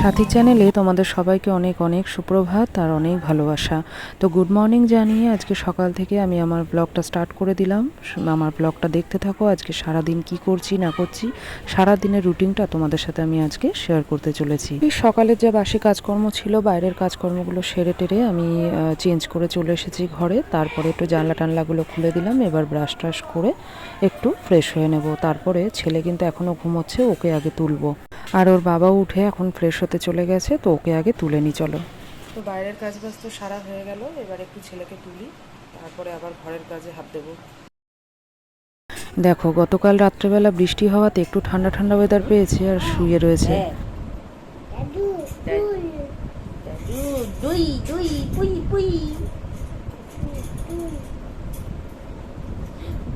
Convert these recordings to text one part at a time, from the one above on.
সাথী চ্যানেলে তোমাদের সবাইকে অনেক অনেক সুপ্রভাত আর অনেক ভালোবাসা। তো গুড মর্নিং জানিয়ে আজকে সকাল থেকে আমি আমার ব্লগটা স্টার্ট করে দিলাম। আমার ব্লগটা দেখতে থাকো। আজকে সারাদিন কি করছি না করছি, সারাদিনের রুটিনটা তোমাদের সাথে আমি আজকে শেয়ার করতে চলেছি। সকালের যে বাসি কাজকর্ম ছিল, বাইরের কাজকর্মগুলো সেরে টেরে আমি চেঞ্জ করে চলে এসেছি ঘরে। তারপরে একটু জানলা টানলাগুলো খুলে দিলাম। এবার ব্রাশ ট্রাশ করে একটু ফ্রেশ হয়ে নেব। তারপরে ছেলে কিন্তু এখনও ঘুমোচ্ছে, ওকে আগে তুলবো। আর ওর বাবাও উঠে এখন ফ্রেশ হতে চলে গেছে, তো ওকে আগে তুলে নি চলো। তো বাইরের কাজ বাজ তো সারা হয়ে গেল, এবার একটু ছেলেকে তুলি, তারপরে আবার ঘরের কাজে হাত দেবো। দেখো গতকাল রাত্রেবেলা বৃষ্টি হওয়াতে একটু ঠান্ডা ঠান্ডা ওয়েদার পেয়েছে আর শুয়ে রয়েছে।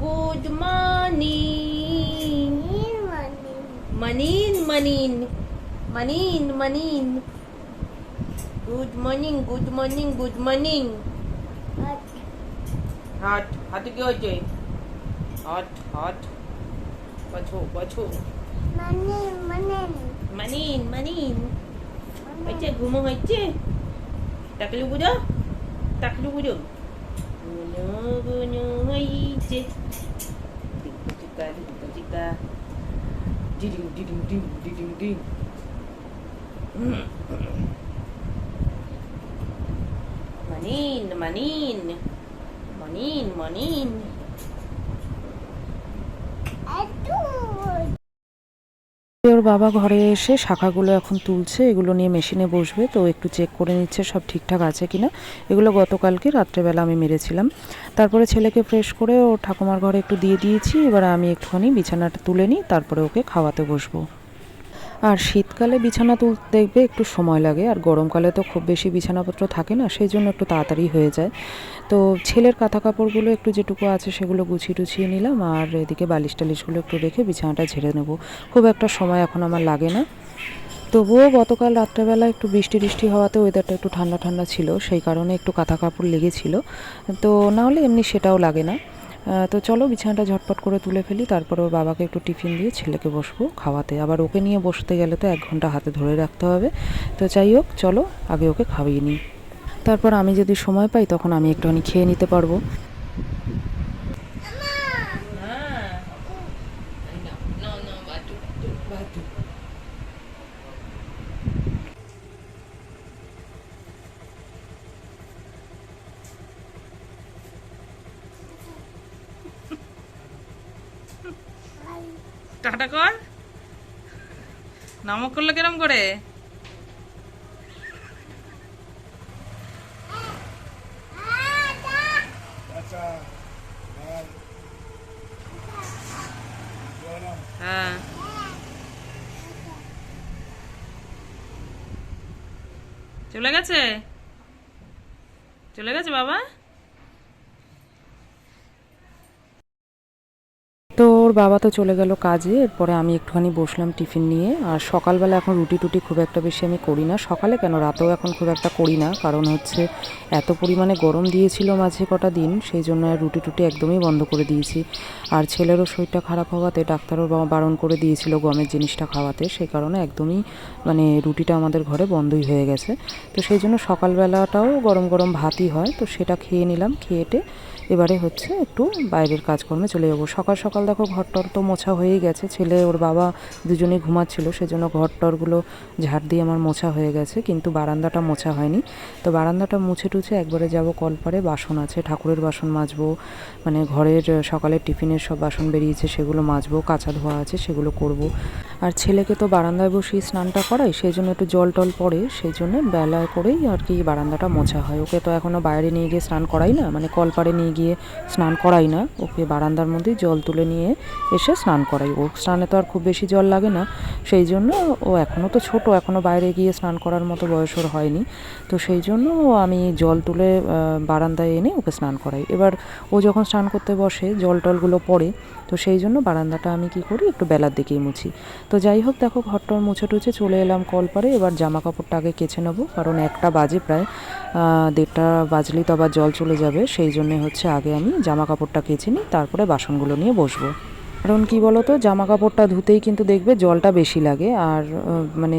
গুড মর্নিং মানিন মানিন মানিন মানিন। Good morning good morning good morning. হট হাতে কি হয়েছে? হট হট বাছো বাছো মানিন মানিন মানিন মানিন। হয়েছে ঘুমো হয়েছে? তাকলু বুঝো তাকলু বুঝো গুনো গুনো হয়েছে। দিকু চিকা দিকু চিকা ডিডিং ডিডিং ডিং ডিডিং ডিং। মানিন মানিন মানিন মানিন। ওর বাবা ঘরে এসে শাখাগুলো এখন তুলছে, এগুলো নিয়ে মেশিনে বসবে, তো একটু চেক করে নিচ্ছে সব ঠিকঠাক আছে কিনা। এগুলো গতকালকে রাত্রেবেলা আমি মেরেছিলাম। তারপরে ছেলেকে ফ্রেশ করে ও ঠাকুমার ঘরে একটু দিয়ে দিয়েছি। এবার আমি একটুখানি বিছানাটা তুলে নিই, তারপরে ওকে খাওয়াতে বসবো। আর শীতকালে বিছানা তুলতে দেখবে একটু সময় লাগে, আর গরমকালে তো খুব বেশি বিছানাপত্র থাকে না, সেই জন্য একটু তাড়াতাড়ি হয়ে যায়। তো ছেলের কাঁথা কাপড়গুলো একটু যেটুকু আছে সেগুলো গুছিয়ে টুছিয়ে নিলাম, আর এদিকে বালিশ টালিশগুলো একটু রেখে বিছানাটা ঝেড়ে নেব। খুব একটা সময় এখন আমার লাগে না। তবুও গতকাল রাত্রেবেলা একটু বৃষ্টি টিষ্টি হওয়াতে ওয়েদারটা একটু ঠান্ডা ঠান্ডা ছিল, সেই কারণে একটু কাঁথা কাপড় লেগেছিল। তো না হলে এমনি সেটাও লাগে না। তো চলো বিছানাটা ঝটপট করে তুলে ফেলি, তারপরে ওর বাবাকে একটু টিফিন দিয়ে ছেলেকে বসবো খাওয়াতে। আবার ওকে নিয়ে বসতে গেলে তো 1 ঘন্টা হাতে ধরে রাখতে হবে। তো যাই হোক চলো আগে ওকে খাইয়ে নিই, তারপর আমি যদি সময় পাই তখন আমি একটুখানি খেয়ে নিতে পারবো। টাটা কর, নমক করলো কিরম করে? হ্যাঁ চলে গেছে, চলে গেছে বাবা। তো ওর বাবা তো চলে গেল কাজে, এরপরে আমি একটুখানি বসলাম টিফিন নিয়ে। আর সকালবেলা এখন রুটি টুটি খুব একটা বেশি আমি করি না, সকালে কেন রাতেও এখন খুব একটা করি না, কারণ হচ্ছে এত পরিমাণে গরম দিয়েছিল মাঝে কটা দিন, সেই জন্য আর রুটি টুটি একদমই বন্ধ করে দিয়েছি। আর ছেলেরও শরীরটা খারাপ হওয়াতে ডাক্তারও বারণ করে দিয়েছিল গমের জিনিসটা খাওয়াতে, সেই কারণে একদমই মানে রুটিটা আমাদের ঘরে বন্ধই হয়ে গেছে। তো সেই জন্য সকালবেলাটাও গরম গরম ভাতই হয়, তো সেটা খেয়ে নিলাম। খেয়েটে এবারে হচ্ছে একটু বাইরের কাজকর্মে চলে যাবো। সকাল সকাল দেখো ঘরটর তো মোছা হয়েই গেছে, ছেলে ওর বাবা দুজনেই ঘুমাচ্ছিল, সেজন্য ঘরটরগুলো ঝাড় দিয়ে আমার মোছা হয়ে গেছে, কিন্তু বারান্দাটা মোছা হয়নি। তো বারান্দাটা মুছে টুছে একবারে যাব কলপারে। বাসন আছে, ঠাকুরের বাসন মাজবো, মানে ঘরের সকালের টিফিনের সব বাসন বেরিয়েছে সেগুলো মাজবো, কাঁচা ধোয়া আছে সেগুলো করব। আর ছেলেকে তো বারান্দায় বসিয়ে স্নানটা করাই, সেই জন্য একটু জল টল পড়ে, সেই জন্য বেলায় করেই আর কি বারান্দাটা মোছা হয়। ওকে তো এখনও বাইরে নিয়ে গিয়ে স্নান করাই না, মানে কলপারে নিয়ে গিয়ে স্নান করাই না, ওকে বারান্দার মধ্যেই জল তুলে নিয়ে এসে স্নান করাই। ওর স্নানে তো আর খুব বেশি জল লাগে না, সেই জন্য ও এখনও তো ছোট, এখনও বাইরে গিয়ে স্নান করার মতো বয়স ওর হয়নি। তো সেই জন্য আমি জল তুলে বারান্দায় এনে ওকে স্নান করাই। এবার ও যখন স্নান করতে বসে জল টলগুলো পড়ে, তো সেই জন্য বারান্দাটা আমি কি করি একটু বেলার দিকেই মুছি। তো যাই হোক দেখো ঘরটর মুছে টুছে চলে এলাম কলপারে। এবার জামা কাপড়টা আগে কেচে নেবো, কারণ 1টা বাজে প্রায়, 1:30 বাজলেই তো আবার জল চলে যাবে, সেই জন্যে হচ্ছে আগে আমি জামা কাপড়টা কেচে নিই, তারপরে বাসনগুলো নিয়ে বসবো। কারণ কি বলো তো, জামা কাপড়টা ধুতেই কিন্তু দেখবে জলটা বেশি লাগে। আর মানে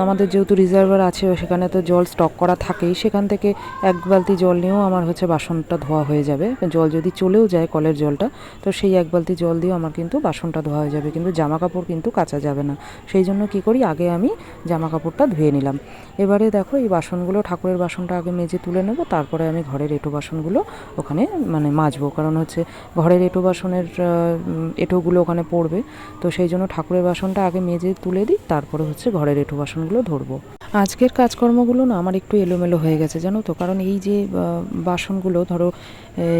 আমাদের যেহেতু রিজার্ভার আছে, সেখানে তো জল স্টক করা থাকেই, সেখান থেকে এক বালতি জল নিয়েও আমার হচ্ছে বাসনটা ধোয়া হয়ে যাবে। জল যদি চলেও যায় কলের জলটা, তো সেই এক বালতি জল দিয়েও আমার কিন্তু বাসনটা ধোয়া হয়ে যাবে, কিন্তু জামা কাপড় কিন্তু কাচা যাবে না। সেই জন্য কী করি, আগে আমি জামা কাপড়টা ধুয়ে নিলাম। এবারে দেখো এই বাসনগুলো, ঠাকুরের বাসনটা আগে মেজে তুলে নেব, তারপরে আমি ঘরের এঁটো বাসনগুলো ওখানে মানে মাজবো। কারণ হচ্ছে ঘরের এঁটো বাসনের এঁটোগুলো ওখানে পড়বে, তো সেই জন্য ঠাকুরের বাসনটা আগে মেজে তুলে দিই, তারপরে হচ্ছে ঘরের এঁটো বাসনগুলো ধরবো। আজকের কাজকর্মগুলো না আমার একটু এলোমেলো হয়ে গেছে জানো তো, কারণ এই যে বাসনগুলো ধরো,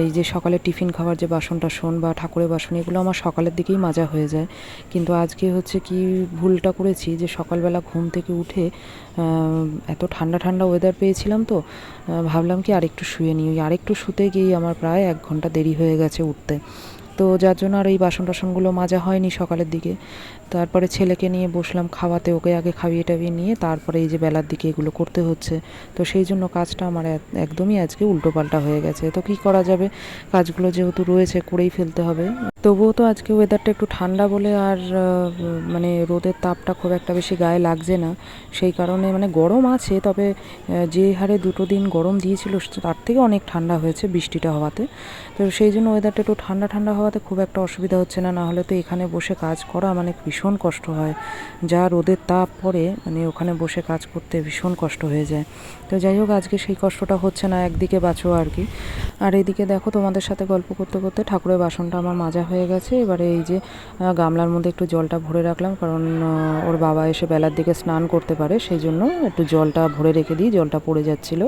এই যে সকালে টিফিন খাওয়ার যে বাসন টাসন বা ঠাকুরের বাসন, এগুলো আমার সকালের দিকেই মাজা হয়ে যায়। কিন্তু আজকে হচ্ছে কি ভুলটা করেছি, যে সকালবেলা ঘুম থেকে উঠে এত ঠান্ডা ঠান্ডা ওয়েদার পেয়েছিলাম, তো ভাবলাম কি আরেকটু শুয়ে নিই। ওই আরেকটু শুতে গিয়েই আমার প্রায় 1 ঘন্টা দেরি হয়ে গেছে উঠতে। তো যার জন্য আর এই বাসন টাসনগুলো মাজা হয়নি সকালের দিকে। তারপরে ছেলেকে নিয়ে বসলাম খাওয়াতে, ওকে আগে খাইয়ে টাইয়ে নিয়ে তারপরে এই যে বেলার দিকে এগুলো করতে হচ্ছে। তো সেই জন্য কাজটা আমার একদমই আজকে উল্টোপাল্টা হয়ে গেছে। তো কী করা যাবে, কাজগুলো যেহেতু রয়েছে করেই ফেলতে হবে। তবুও তো আজকে ওয়েদারটা একটু ঠান্ডা বলে আর মানে রোদের তাপটা খুব একটা বেশি গায়ে লাগছে না, সেই কারণে মানে গরম আছে, তবে যে হারে 2 দিন গরম দিয়েছিল তার থেকে অনেক ঠান্ডা হয়েছে বৃষ্টিটা হওয়াতে। তো সেই জন্য ওয়েদারটা একটু ঠান্ডা ঠান্ডা হওয়াতে খুব একটা অসুবিধা হচ্ছে না। না হলে তো এখানে বসে কাজ করা মানে ভীষণ কষ্ট হয়, যা রোদের তাপ পড়ে, মানে ওখানে বসে কাজ করতে ভীষণ কষ্ট হয়ে যায়। তো যাই হোক, আজকে সেই কষ্টটা হচ্ছে না, একদিকে বাঁচো আর কি। আর এদিকে দেখো তোমাদের সাথে গল্প করতে করতে ঠাকুরের বাসনটা আমার মাজা হয়ে গেছে। এবারে এই যে গামলার মধ্যে একটু জলটা ভরে রাখলাম, কারণ ওর বাবা এসে বেলার দিকে স্নান করতে পারে, সেই জন্য একটু জলটা ভরে রেখে দিই, জলটা পড়ে যাচ্ছিলো।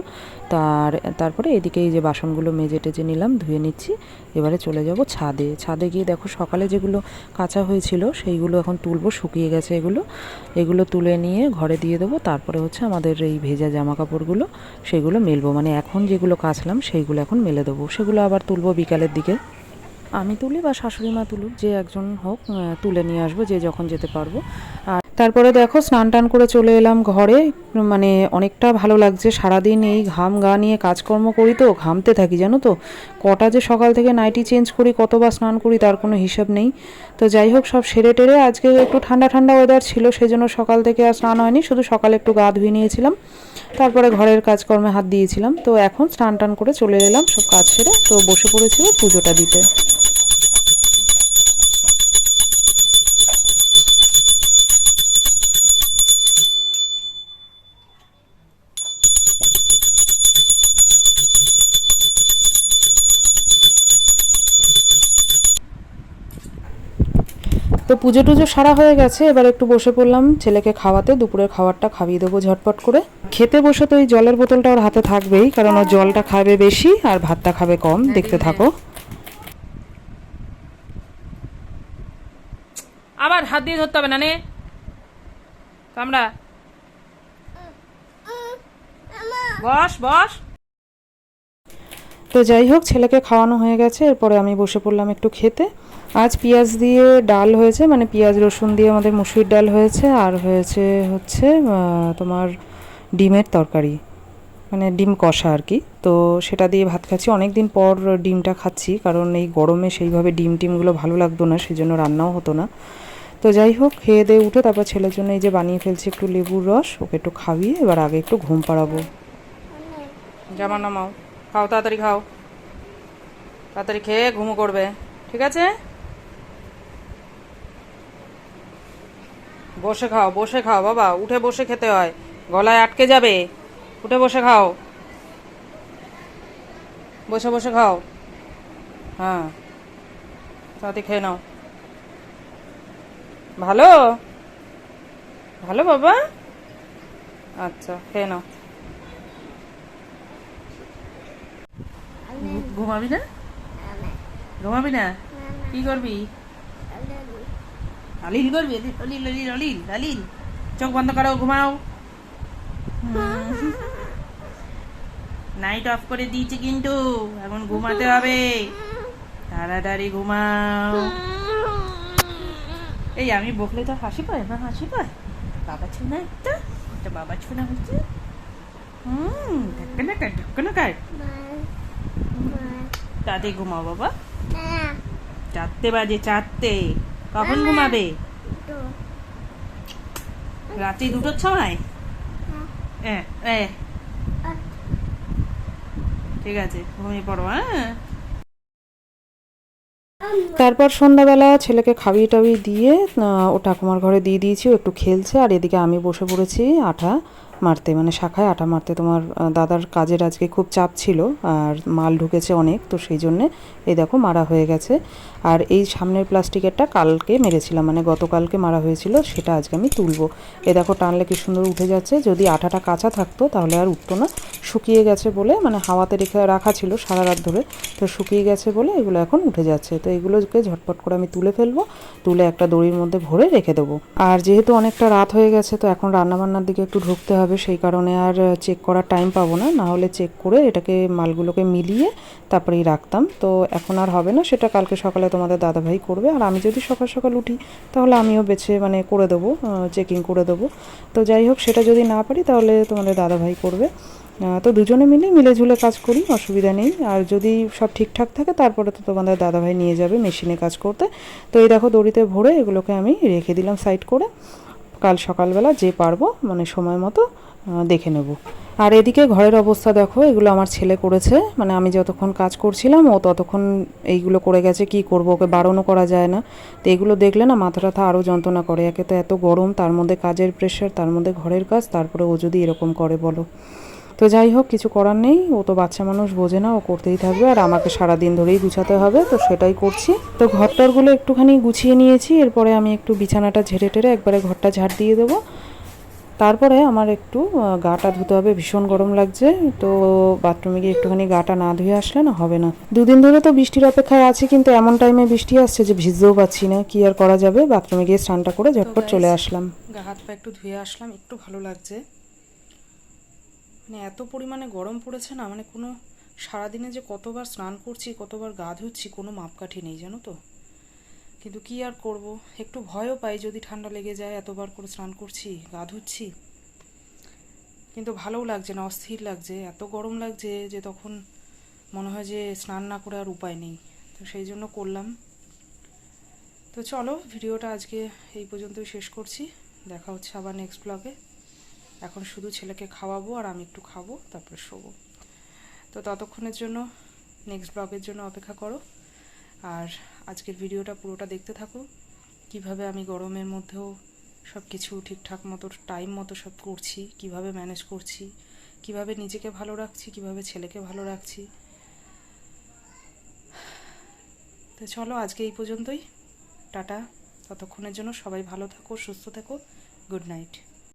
তারপরে এদিকে এই যে বাসনগুলো মেজে টেজে নিলাম, ধুয়ে নিচ্ছি। এবারে চলে যাব ছাদে। ছাদে গিয়ে দেখো সকালে যেগুলো কাঁচা হয়েছিল সেইগুলো এখন তুলবো, শুকিয়ে গেছে এগুলো তুলে নিয়ে ঘরে দিয়ে দেবো। তারপরে হচ্ছে আমাদের এই ভেজা জামা কাপড়গুলো সেগুলো মেলবো, মানে এখন যেগুলো কাচলাম সেইগুলো এখন মেলে দেবো, সেগুলো আবার তুলবো বিকালের দিকে। আমি তুলি বা শাশুড়ি মা তুলুক, যে একজন হোক, তুলে নিয়ে আসবো, যে যখন যেতে পারবো। আর তারপরে দেখো স্নান টান করে চলে এলাম ঘরে। মানে অনেকটা ভালো লাগছে, সারাদিন এই ঘাম গা নিয়ে কাজকর্ম করি তো ঘামতে থাকি জানো তো। কটা যে সকাল থেকে নাইটি চেঞ্জ করি, কতবার স্নান করি তার কোনো হিসাব নেই। তো যাই হোক, সব সেরে টেরে আজকে একটু ঠান্ডা ঠান্ডা ওয়েদার ছিল, সেজন্য সকাল থেকে আর স্নান হয়নি, শুধু সকালে একটু গা ধুয়ে নিয়েছিলাম, তারপরে ঘরের কাজকর্মে হাত দিয়েছিলাম। তো এখন স্নান টান করে চলে এলাম সব কাজ সেরে, তো বসে পড়েছিল পুজোটা দিতে। তো পুজো টুজো সারা হয়ে গেছে, এবার একটু বসে পড়লাম ছেলেকে খাওয়াতে। দুপুরের খাবারটা খাইয়ে দেবো ঝটপট করে। খেতে বসে তো এই জলের বোতলটা ওর হাতে থাকবেই, কারণ ও জলটা খাবে বেশি আর ভাতটা খাবে কম। দেখতে থাকো। আবার হাত দিয়ে ধরতে হবে না নে কামড়া। বস বস। তো যাই হোক, ছেলেকে খাওয়ানো হয়ে গেছে, এরপরে আমি বসে পড়লাম একটু খেতে। আজ পেঁয়াজ দিয়ে ডাল হয়েছে, মানে পেঁয়াজ রসুন দিয়ে আমাদের মুসুরির ডাল হয়েছে, আর হচ্ছে তোমার ডিমের তরকারি, মানে ডিম কষা আর কি। তো সেটা দিয়ে ভাত খাচ্ছি, অনেক দিন পর ডিমটা খাচ্ছি, কারণ এই গরমে সেইভাবে টিমগুলো ভালো লাগতো না, সেই জন্য রান্নাও হতো না। তো যাই হোক, খেয়ে দিয়ে উঠে তারপর ছেলের জন্য এই যে বানিয়ে ফেলছি একটু লেবুর রস, ওকে একটু খাইয়ে এবার আগে একটু ঘুম পাড়াবো। জামা নামাও, খাও তাড়াতাড়ি, খাও তাড়াতাড়ি, খেয়ে ঘুমো করবে, ঠিক আছে? বসে খাও বাবা, উঠে বসে খেতে হয়, গলায় আটকে যাবে। উঠে বসে খাও, বসে বসে খাও। হ্যাঁ, তাড়াতাড়ি খেয়ে নাও। ভালো ভালো বাবা, আচ্ছা খেয়ে নাও। ঘুমাবি না? ঘুমাবি না? কি করবি? অলিল করবি? অলিল অলিল অলিল অলিল। চোখ বন্ধ করো, ঘুমাও। নাইট অফ করে দিয়েছি কিন্তু এখন ঘুমাতে হবে, তাড়াতাড়ি ঘুমাও। এই আমি বকলে তো হাসি পায় না? হাসি পায় বাবা ছুনা, একটা বাবা ছুনা হচ্ছে। ঢক্কনা কাট, ঢক্কনা কাট। তাড়াতাড়ি ঘুমাও বাবা, 4টে বাজে, 4টে। কখন ঘুমাবে? রাত্রি 2টোর সময়? ঠিক আছে, ঘুমিয়ে পড়ো। হ্যাঁ, তারপর সন্ধ্যাবেলা ছেলেকে খাইয়ে টাইয়ে দিয়ে ও ঠাকুমার ঘরে দিয়ে দিয়েছি, ও একটু খেলছে। আর এদিকে আমি বসে পড়েছি আটা মারতে, মানে শাখায় আটা মারতে। তোমার দাদার কাজের আজকে খুব চাপ ছিল আর মাল ঢুকেছে অনেক, তো সেই জন্যে এই দেখো মারা হয়ে গেছে। আর এই সামনের প্লাস্টিকেরটা কালকে মেরেছিলাম, মানে গতকালকে মারা হয়েছিল, সেটা আজকে আমি তুলবো। এ দেখো টানলে কি সুন্দর উঠে যাচ্ছে। যদি আটাটা কাঁচা থাকতো তাহলে আর উঠতো না, শুকিয়ে গেছে বলে, মানে হাওয়াতে রাখা ছিল সারা রাত ধরে, তো শুকিয়ে গেছে বলে এগুলো এখন উঠে যাচ্ছে। তো এগুলোকে ঝটপট করে আমি তুলে ফেলবো, তুলে একটা দড়ির মধ্যে ভরে রেখে দেবো। আর যেহেতু অনেকটা রাত হয়ে গেছে, তো এখন রান্নাবান্নার দিকে একটু ঢুকতে হবে, সেই কারণে আর চেক করার টাইম পাবো না। না হলে চেক করে এটাকে মালগুলোকে মিলিয়ে তারপরেই রাখতাম। তো এখন আর হবে না, সেটা কালকে সকালে তোমাদের দাদাভাই করবে। আর আমি যদি সকাল সকাল উঠি তাহলে আমিও বেছে মানে করে দেবো, চেকিং করে দেবো। তো যাই হোক, সেটা যদি না পারি তাহলে তোমাদের দাদাভাই করবে। তো দুজনে মিলেঝুলে কাজ করি, অসুবিধা নেই। আর যদি সব ঠিকঠাক থাকে তারপরে তো তোমাদের দাদাভাই নিয়ে যাবে মেশিনে কাজ করতে। তো এই দেখো দড়িতে ভরে এগুলোকে আমি রেখে দিলাম সাইড করে। কাল সকালবেলা যে পারবো মানে সময় মতো দেখে নেব। আর এদিকে ঘরের অবস্থা দেখো, এগুলো আমার ছেলে করেছে, মানে আমি যতক্ষণ কাজ করছিলাম ও ততক্ষণ এইগুলো করে গেছে। কি করব, ওকে বারণও করা যায় না। তো এগুলো দেখলে না মাথা টাথা আরও যন্ত্রণা করে। একে তো এত গরম, তার মধ্যে কাজের প্রেশার, তার মধ্যে ঘরের কাজ, তারপরে ও যদি এরকম করে বলো। তো যাই হোক, কিছু করার নেই, ও তো বাচ্চা মানুষ, বোঝে না, ও করতেই থাকবে। আর আমাকে সারাদিন ধরেই গুছাতে হবে, তো সেটাই করছি। তো ঘরটারগুলো একটুখানি গুছিয়ে নিয়েছি, এরপরে আমি একটু বিছানাটা ঝেড়ে টেরে একবারে ঘরটা ঝাড় দিয়ে দেবো। তারপরে আমার একটু গাটা ধুতে হবে, ভীষণ গরম লাগছে। তো বাথরুমে গিয়ে একটুখানি গাটা না ধুয়ে আসলে না হবে না। দুদিন ধরে তো বৃষ্টির অপেক্ষায় আছি, কিন্তু এমন টাইমে বৃষ্টি আসছে যে ভিজতেও পাচ্ছি না। কি আর করা যাবে, বাথরুমে গিয়ে স্নানটা করে ঝটপট চলে আসলাম। গা হাত পা একটু ধুয়ে আসলাম, একটু ভালো লাগছে। মানে এত পরিমাণে গরম পড়েছে না, মানে কোনো সারাদিনে যে কতবার স্নান করছি, কতবার গা ধুচ্ছি, কোনো মাপকাঠি নেই জানো তো। কিন্তু কি আর করব, একটু ভয়ও পাই যদি ঠান্ডা লেগে যায়, এতবার করে স্নান করছি, গা ধুচ্ছি, কিন্তু ভালোও লাগছে না, অস্থির লাগছে, এত গরম লাগছে যে তখন মনে হয় যে স্নান না করে আর উপায় নেই। তো সেই জন্য করলাম। তো চলো, ভিডিওটা আজকে এই পর্যন্তই শেষ করছি। দেখা হচ্ছে আবার নেক্সট ব্লগে। এখন শুধু ছেলেকে খাওয়াবো আর আমি একটু খাবো, তারপরে শোবো। তো ততক্ষণের জন্য নেক্সট ব্লগের জন্য অপেক্ষা করো। আর আজকের ভিডিওটা পুরোটা দেখতে থাকো, কিভাবে আমি গরমের মধ্যেও সব কিছু ঠিকঠাক মতো টাইম মতো সব করছি, কিভাবে ম্যানেজ করছি, কিভাবে নিজেকে ভালো রাখছি, কিভাবে ছেলেকে ভালো রাখছি। তো চলো, আজকে এই পর্যন্তই। টাটা। ততক্ষণের জন্য সবাই ভালো থাকো, সুস্থ থাকো। Good night.